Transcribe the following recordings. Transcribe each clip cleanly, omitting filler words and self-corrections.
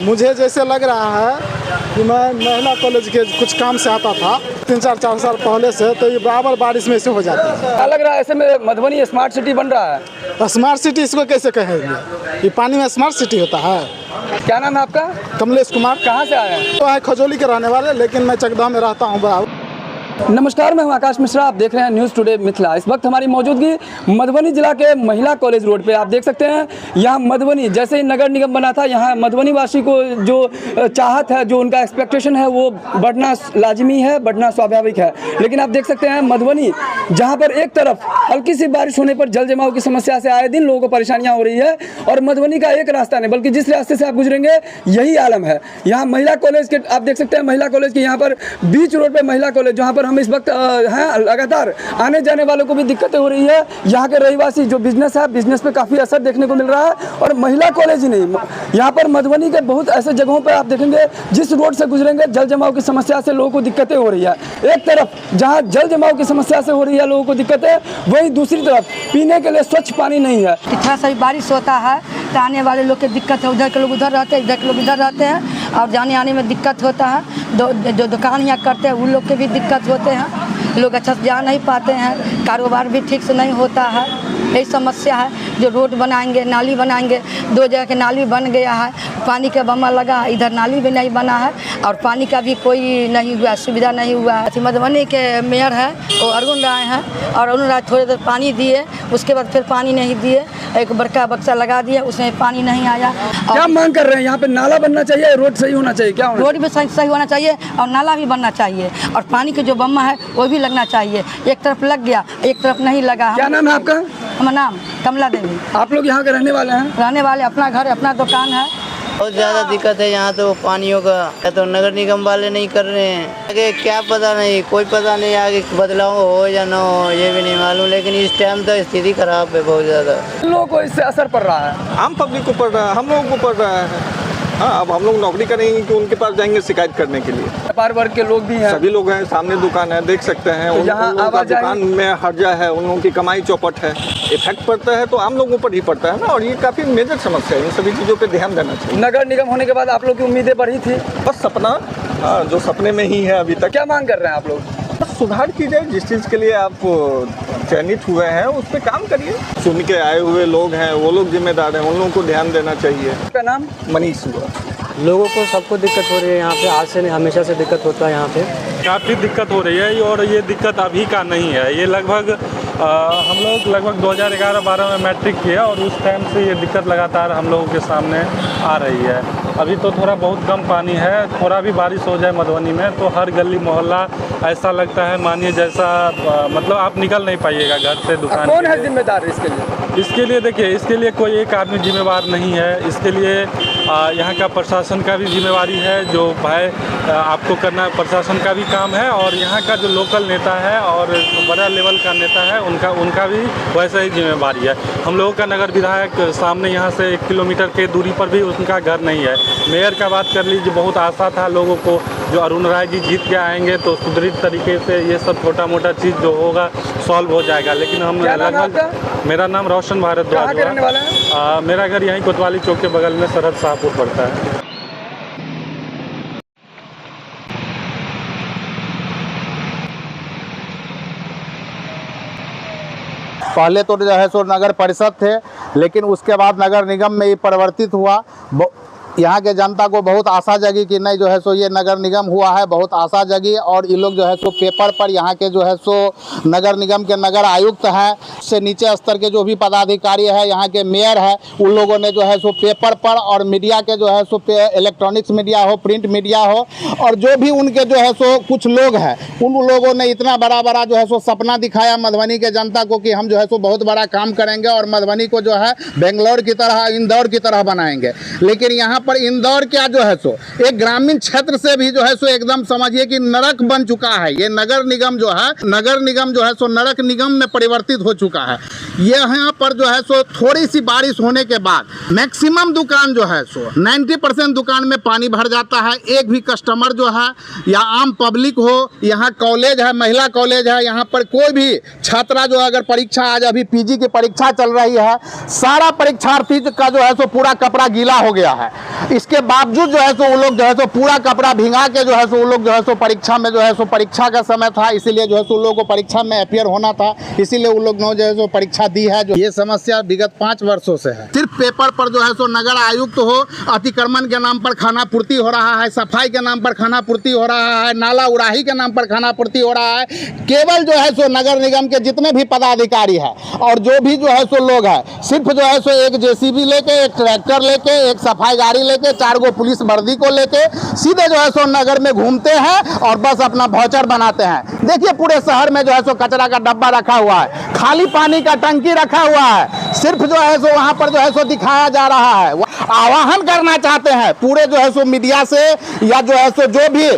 मुझे जैसे लग रहा है कि मैं महिला कॉलेज के कुछ काम से आता था 3-4 साल पहले से, तो ये बराबर बारिश में ऐसे हो जाता है। क्या लग रहा है ऐसे में मधुबनी स्मार्ट सिटी बन रहा है? स्मार्ट सिटी इसको कैसे कहेंगे? ये पानी में स्मार्ट सिटी होता है? क्या नाम है आपका? कमलेश कुमार। कहाँ से आए हैं? तो है खजोली के रहने वाले, लेकिन मैं चकदह में रहता हूँ बराबर। नमस्कार, मैं हूं आकाश मिश्रा। आप देख रहे हैं न्यूज़ टुडे मिथिला। इस वक्त हमारी मौजूदगी मधुबनी जिला के महिला कॉलेज रोड पे। आप देख सकते हैं यहाँ मधुबनी जैसे ही नगर निगम बना था, यहाँ मधुबनी वासी को जो चाहत है, जो उनका एक्सपेक्टेशन है, वो बढ़ना लाजमी है, बढ़ना स्वाभाविक है। लेकिन आप देख सकते हैं मधुबनी जहाँ पर एक तरफ हल्की सी बारिश होने पर जल जमाव की समस्या से आए दिन लोगों को परेशानियाँ हो रही है, और मधुबनी का एक रास्ता नहीं बल्कि जिस रास्ते से आप गुजरेंगे यही आलम है। यहाँ महिला कॉलेज के आप देख सकते हैं, महिला कॉलेज के यहाँ पर बीच रोड पर महिला कॉलेज, जहाँ पर हम इस वक्त हैं, लगातार आने जाने वालों को भी दिक्कतें हो रही है। यहाँ के रहीवासी जो बिजनेस है, बिजनेस पे काफ़ी असर देखने को मिल रहा है। और महिला कॉलेज ही नहीं, यहाँ पर मधुबनी के बहुत ऐसे जगहों पर आप देखेंगे जिस रोड से गुजरेंगे जल जमाव की समस्या से लोगों को दिक्कतें हो रही है। एक तरफ जहाँ जल जमाव की समस्या से हो रही है लोगों को दिक्कतें, वहीं दूसरी तरफ पीने के लिए स्वच्छ पानी नहीं है। इतना सही बारिश होता है तो आने वाले लोग की दिक्कत है। उधर के लोग उधर रहते हैं, इधर के लोग इधर रहते हैं, और जाने आने में दिक्कत होता है। जो दुकान यहाँ करते हैं उन लोग के भी दिक्कत होते हैं। लोग अच्छा से जा नहीं पाते हैं, कारोबार भी ठीक से नहीं होता है। यही समस्या है। जो रोड बनाएंगे, नाली बनाएंगे, 2 जगह के नाली बन गया है, पानी का बम्मा लगा है, इधर नाली भी नहीं बना है, और पानी का भी कोई नहीं हुआ, सुविधा नहीं हुआ है। मधुबनी के मेयर है वो अरुण राय हैं, और अरुण राय थोड़ी देर पानी दिए, उसके बाद फिर पानी नहीं दिए। एक बड़का बक्सा लगा दिया, उसमें पानी नहीं आया। क्या मांग कर रहे हैं? यहाँ पे नाला बनना चाहिए, रोड सही होना चाहिए, क्या रोड भी सही होना चाहिए और नाला भी बनना चाहिए, और पानी के जो बम्मा है वो भी लगना चाहिए। एक तरफ लग गया, एक तरफ नहीं लगा। क्या नाम है आपका? हमारा नाम कमला देवी। आप लोग यहाँ के रहने वाले हैं? रहने वाले, अपना घर अपना दुकान है। बहुत ज़्यादा दिक्कत है यहाँ तो पानियों का, तो नगर निगम वाले नहीं कर रहे हैं। आगे क्या पता नहीं, कोई पता नहीं आगे बदलाव हो या ना हो, ये भी नहीं मालूम। लेकिन इस टाइम तो स्थिति खराब है बहुत ज़्यादा। लोगों को इससे असर पड़ रहा है, आम पब्लिक को पड़ रहा है, हम लोगों को पड़ रहा है। हाँ, अब हम लोग नौकरी करेंगे कि उनके पास जाएंगे शिकायत करने के लिए। व्यापार वर्ग के लोग भी हैं, सभी लोग हैं, सामने दुकान है, देख सकते हैं। तो यहाँ दुकान में हर्जा है, उन लोगों की कमाई चौपट है, इफेक्ट पड़ता है तो आम लोगों पर ही पड़ता है ना। और ये काफ़ी मेजर समस्या है, इन सभी चीज़ों पे ध्यान देना चाहिए। नगर निगम होने के बाद आप लोग की उम्मीदें बढ़ी थी? बस सपना, जो सपने में ही है अभी तक। क्या मांग कर रहे हैं आप लोग? बस सुधार की जाए, जिस चीज़ के लिए आप चयनित हुए हैं उस पर काम करिए। चुन के आए हुए लोग हैं, वो लोग जिम्मेदार हैं, उन लोगों को ध्यान देना चाहिए। आपका नाम? मनीष हुआ। लोगों को सबको दिक्कत हो रही है यहाँ पे, आज से नहीं हमेशा से दिक्कत होता है यहाँ पे। काफ़ी दिक्कत हो रही है, और ये दिक्कत अभी का नहीं है। ये लगभग हम लोग लगभग 2011-12 में मैट्रिक किया, और उस टाइम से ये दिक्कत लगातार हम लोगों के सामने आ रही है। अभी तो थोड़ा बहुत कम पानी है, थोड़ा भी बारिश हो जाए मधुबनी में तो हर गली मोहल्ला ऐसा लगता है मानिए जैसा, मतलब आप निकल नहीं पाइएगा घर से दुकान। कौन है जिम्मेदार इसके लिए? इसके लिए देखिए, इसके लिए कोई एक आदमी जिम्मेवार नहीं है। इसके लिए यहाँ का प्रशासन का भी जिम्मेवारी है, जो भाई आपको करना प्रशासन का भी काम है, और यहाँ का जो लोकल नेता है और बड़ा लेवल का नेता है उनका भी वैसे ही जिम्मेवारी है। हम लोगों का नगर विधायक सामने यहाँ से 1 किलोमीटर के दूरी पर भी उनका घर नहीं है। मेयर का बात कर लीजिए, बहुत आशा था लोगों को जो अरुण राय जी जीत के आएंगे तो सुदृढ़ तरीके से ये सब छोटा मोटा चीज़ जो होगा सॉल्व हो जाएगा। लेकिन हम लगभग, मेरा नाम रोशन भारद्वाज है। मेरा घर यहीं कोतवाली चौक के बगल में सरहद शाहपुर पड़ता है। पहले तो जो है सो नगर परिषद थे, लेकिन उसके बाद नगर निगम में ये परिवर्तित हुआ। यहाँ के जनता को बहुत आशा जगी कि नहीं जो है सो ये नगर निगम हुआ है, बहुत आशा जगी। और ये लोग जो है सो पेपर पर यहाँ के जो है सो नगर निगम के नगर आयुक्त हैं, से नीचे स्तर के जो भी पदाधिकारी है, यहाँ के मेयर है, उन लोगों ने जो है सो पेपर पर, और मीडिया के जो है सो इलेक्ट्रॉनिक्स मीडिया हो, प्रिंट मीडिया हो, और जो भी उनके जो है सो कुछ लोग हैं, उन लोगों ने इतना बड़ा जो है सो सपना दिखाया मधुबनी के जनता को कि हम जो है सो बहुत बड़ा काम करेंगे और मधुबनी को जो है बेंगलोर की तरह, इंदौर की तरह बनाएंगे। लेकिन यहाँ पर इंदौर क्या जो है सो एक ग्रामीण क्षेत्र से भी जो है सो एकदम समझिए कि नरक बन चुका है। ये नगर निगम जो है सो नरक निगम में परिवर्तित हो चुका है। ये यहाँ पर जो है सो थोड़ी सी बारिश होने के बाद मैक्सिमम दुकान जो है सो 90% दुकान में पानी भर जाता है। एक भी कस्टमर जो है या आम पब्लिक हो, यहाँ कॉलेज है, महिला कॉलेज है, यहाँ पर कोई भी छात्रा जो अगर परीक्षा, आज अभी पीजी की परीक्षा चल रही है, सारा परीक्षार्थी का जो है सो पूरा कपड़ा गीला हो गया है। इसके बावजूद जो है सो वो लोग जो है सो पूरा कपड़ा भिंगा के जो है सो वो लोग जो है सो परीक्षा में जो है सो परीक्षा का समय था, इसीलिए जो है सो लोगों को परीक्षा में अपियर होना था, इसीलिए वो लोग जो है सो परीक्षा दी है। जो ये समस्या विगत 5 वर्षों से है। सिर्फ पेपर पर जो है सो नगर आयुक्त हो, अतिक्रमण के नाम पर खाना पूर्ति हो रहा है, सफाई के नाम पर खाना पूर्ति हो रहा है, नाला उड़ाही के नाम पर खाना पूर्ति हो रहा है। केवल जो है सो नगर निगम के जितने भी पदाधिकारी है और जो भी जो है सो लोग है, सिर्फ जो है सो एक जेसीबी लेके, एक ट्रैक्टर लेके, एक सफाई गाड़ी लेके, 4 गो पुलिस वर्दी को लेके सीधे जो है सो नगर में घूमते हैं और बस अपना वाउचर बनाते हैं। देखिए पूरे शहर में जो है सो कचरा का डब्बा रखा हुआ है, खाली पानी का टंकी रखा हुआ है, सिर्फ जो है सो वहाँ पर जो है सो दिखाया जा रहा है। आह्वान करना चाहते हैं पूरे जो है सो मीडिया से, या जो है सो जो भी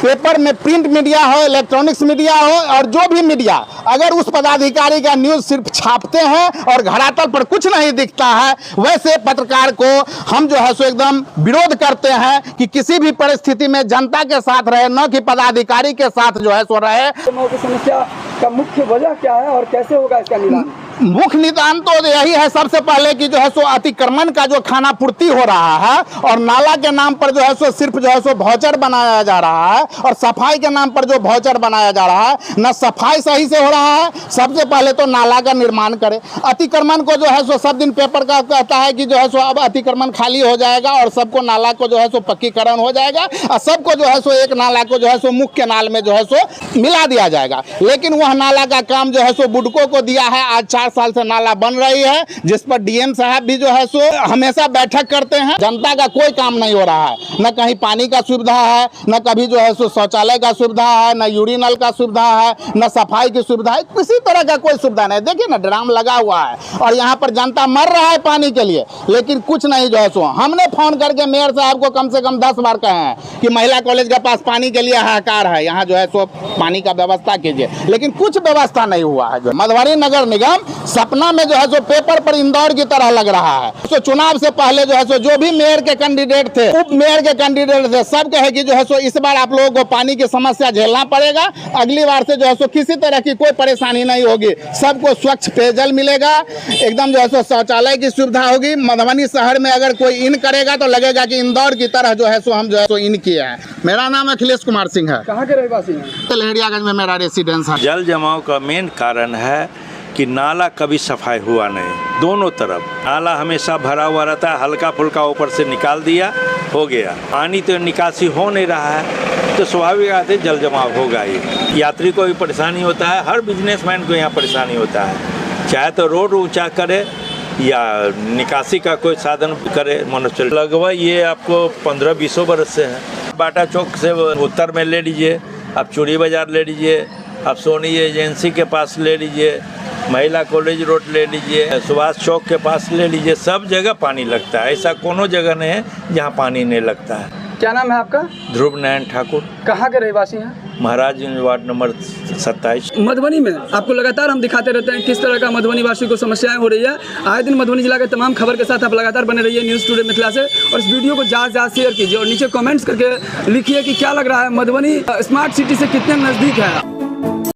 पेपर में प्रिंट मीडिया हो, इलेक्ट्रॉनिक्स मीडिया हो, और जो भी मीडिया अगर उस पदाधिकारी का न्यूज़ सिर्फ छापते हैं और धरातल पर कुछ नहीं दिखता है, वैसे पत्रकार को हम जो है सो एकदम विरोध करते हैं कि किसी भी परिस्थिति में जनता के साथ रहे, न कि पदाधिकारी के साथ जो है सो रहे। समस्या का मुख्य वजह क्या है और कैसे होगा इसका निदान? मुख्य निदान तो यही है सबसे पहले कि जो है सो अतिक्रमण का जो खाना पूर्ति हो रहा है और नाला के नाम पर जो है सो सिर्फ जो है सो वाउचर बनाया जा रहा है, और सफाई के नाम पर जो वाउचर बनाया जा रहा है, न सफाई सही से हो रहा है। सबसे पहले तो नाला का निर्माण करे। अतिक्रमण को जो है सो सब दिन पेपर का कहता है कि जो है सो अब अतिक्रमण खाली हो जाएगा और सबको नाला को जो है सो पक्कीकरण हो जाएगा और सबको जो है सो एक नाला को जो है सो मुख्य नाल में जो है सो मिला दिया जाएगा। लेकिन वह नाला का काम जो है सो बुडको को दिया है। आज 4 साल से नाला बन रही है, जिस पर डीएम साहब भी जो है सो हमेशा बैठक करते हैं। जनता का कोई काम नहीं हो रहा है, न कहीं पानी का सुविधा है, न कभी जो है सो शौचालय का सुविधा है, न यूरिनल का सुविधा है, न सफाई की सुविधा है, किसी तरह का कोई सुविधा नहीं। देखिए ना, ड्राम लगा हुआ है और यहाँ पर जनता मर रहा है पानी के लिए, लेकिन कुछ नहीं जो है सो। हमने फोन करके मेयर साहब को कम से कम 10 बार कहे हैं कि महिला कॉलेज के पास पानी के लिए हाहाकार है, यहाँ जो है सो पानी का व्यवस्था कीजिए, लेकिन कुछ व्यवस्था नहीं हुआ है। जो मधुबनी नगर निगम सपना में जो है सो पेपर पर इंदौर की तरह लग रहा है। तो चुनाव से पहले जो है सो जो भी मेयर के कैंडिडेट थे, उप मेयर के कैंडिडेट थे, सब कहे कि जो है सो इस बार आप लोगों को पानी की समस्या झेलना पड़ेगा, अगली बार से जो है सो किसी तरह की कोई परेशानी नहीं होगी, सबको स्वच्छ पेयजल मिलेगा, एकदम जो है सो शौचालय की सुविधा होगी। मधुबनी शहर में अगर कोई इन करेगा तो लगेगा कि इंदौर की तरह जो है सो हम जो है सो इन किए हैं। मेरा नाम अखिलेश कुमार सिंह है। कहाँ के रहवासी हैं? लहरियागंज में मेरा रेसिडेंस है। जल जमाव का मेन कारण है कि नाला कभी सफाई हुआ नहीं, दोनों तरफ नाला हमेशा भरा हुआ रहता है, हल्का फुल्का ऊपर से निकाल दिया, हो गया। पानी तो निकासी हो नहीं रहा है, तो स्वाभाविक बात है जल जमाव होगा ही। यात्री को भी परेशानी होता है, हर बिजनेसमैन को यहाँ परेशानी होता है, चाहे तो रोड ऊंचा करे या निकासी का कोई साधन करे मनुष्य। लगभग ये आपको 15-20 बरस से है। बाटा चौक से उत्तर में ले लीजिए, आप चूड़ी बाज़ार ले लीजिए, आप सोनी एजेंसी के पास ले लीजिए, महिला कॉलेज रोड ले लीजिए, सुभाष चौक के पास ले लीजिए, सब जगह पानी लगता है। ऐसा कोनो जगह नहीं है जहाँ पानी नहीं लगता है। क्या नाम है आपका? ध्रुव नारायण ठाकुर। कहाँ के रहवासी हैं? Maharajganj ward number 27। मधुबनी में आपको लगातार हम दिखाते रहते हैं किस तरह का मधुबनी वासी को समस्याएं हो रही है। आए दिन मधुबनी जिला के तमाम खबर के साथ आप लगातार बने रहिए न्यूज़ टुडे मिथिला से, और इस वीडियो को ज़्यादा शेयर कीजिए और नीचे कमेंट्स करके लिखिए कि क्या लग रहा है मधुबनी स्मार्ट सिटी से कितने नज़दीक है।